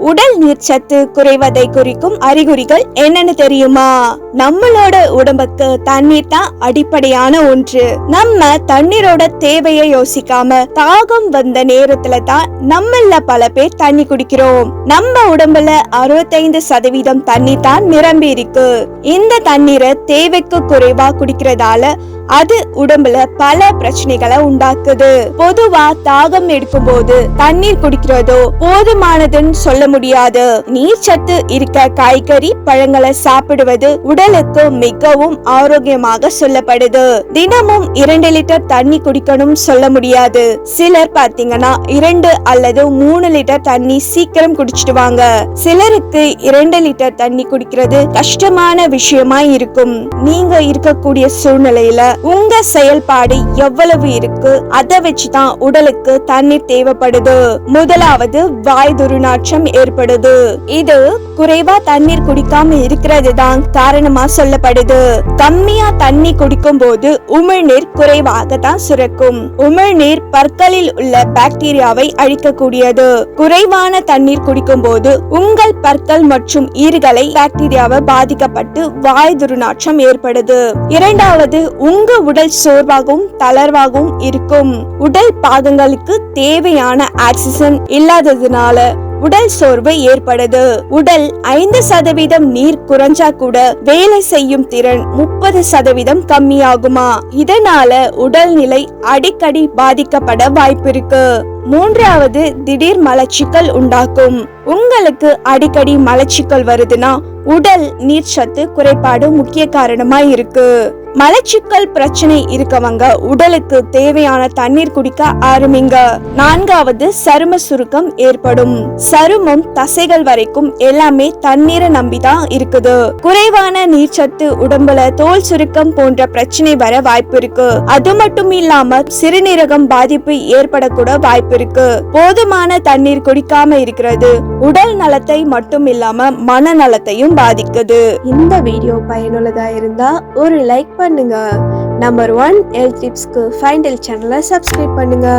உடல் நீர்ச்சத்து குறைவதை குறிக்கும் அறிகுறிகள் என்னன்னு தெரியுமா? நம்மளோட உடம்புக்கு தண்ணீர் தான் அடிப்படையான ஒன்று. நம்ம தண்ணீரோட தேவையை யோசிக்காம தாகம் வந்த நேரத்துல தான் நம்மள பல பேர் தண்ணி குடிக்கிறோம். நம்ம உடம்புல 65% தண்ணீர் தான் நிரம்பி இருக்கு. இந்த தண்ணீரை தேவைக்கு குறைவா குடிக்கிறதால அது உடம்புல பல பிரச்சனைகளை உண்டாக்குது. பொதுவா தாகம் எடுக்கும் போது தண்ணீர் குடிக்கிறதோ போதுமானதுன்னு சொல்ல முடியாது. நீர்ச்சத்து இருக்க காய்கறி பழங்களை சாப்பிடுவது உடலுக்கு மிகவும் ஆரோக்கியமாக சொல்லப்படுது. தினமும் 2 லிட்டர் தண்ணி குடிக்கணும் சொல்ல முடியாது. சிலர் பாத்தீங்கன்னா 2 அல்லது 3 லிட்டர் தண்ணி சீக்கிரம் குடிச்சிடுவாங்க. சிலருக்கு 2 லிட்டர் தண்ணி குடிக்கிறது கஷ்டமான விஷயமா இருக்கும். நீங்க இருக்கக்கூடிய சூழ்நிலையில உங்க செயல்பாடு எவ்வளவு இருக்கு அதை வச்சுதான் உடலுக்கு தண்ணீர் தேவைப்படுது. முதலாவது வாய் துர்நாற்றம் ஏற்படுது. இது குறைவா தண்ணீர் குடிக்காம இருக்கிறது தான் காரணமா சொல்லப்படுது. கம்மியா தண்ணி குடிக்கும் போது உமிழ்நீர் குறைவாக தான் சுரக்கும். உமிழ்நீர் பற்களில் உள்ள பாக்டீரியாவை அழிக்கக்கூடியது. குறைவான தண்ணீர் குடிக்கும் போது உங்கள் பற்கள் மற்றும் ஈறுகளை பாக்டீரியாவை பாதிக்கப்பட்டு வாய் துர்நாற்றம் ஏற்படுது. இரண்டாவது, உங்க உடல் சோர்வாகவும் தளர்வாகவும் இருக்கும். உடல் பாகங்களுக்கு தேவையான ஆக்சிஜன் இல்லாததுனால உடல் சோர்வு ஏற்படுது. உடல் 5% நீர் குறைஞ்சா கூட வேலை செய்யும் திறன் 30% கம்மியாகுமா. இதனால உடல்நிலை அடிக்கடி பாதிக்கப்பட வாய்ப்பு இருக்கு. மூன்றாவது, திடீர் மலச்சிக்கல் உண்டாக்கும். உங்களுக்கு அடிக்கடி மலச்சிக்கல் வருதுன்னா உடல் நீர்ச்சத்து குறைபாடு முக்கிய காரணமா இருக்கு. மலச்சிக்கல் பிரச்சனை இருக்கவங்க உடலுக்கு தேவையான தண்ணீர் குடிக்க ஆரம்பிங்க. நான்காவது, சரும சுருக்கம் ஏற்படும். சருமம் தசைகள் வரைக்கும் எல்லாமே தண்ணீரை நம்பிதான் இருக்குது. குறைவான நீர்ச்சத்து உடம்புல தோல் சுருக்கம் போன்ற பிரச்சனை வர வாய்ப்பு இருக்கு. அது மட்டும் இல்லாம சிறுநீரகம் பாதிப்பு ஏற்படக்கூட வாய்ப்பு இருக்கு. போதுமான தண்ணீர் குடிக்காம இருக்கிறது உடல் நலத்தை மட்டும் இல்லாம மனநலத்தையும் பாதிக்குது. இந்த வீடியோ பயனுள்ளதா இருந்தா ஒரு லைக் பண்ணுங்க. நம்பர் 1 ஹெல்த் டிப்ஸ்க்கு ஃபைண்ட் ஹெல்த் சேனலை சப்ஸ்கிரைப் பண்ணுங்க.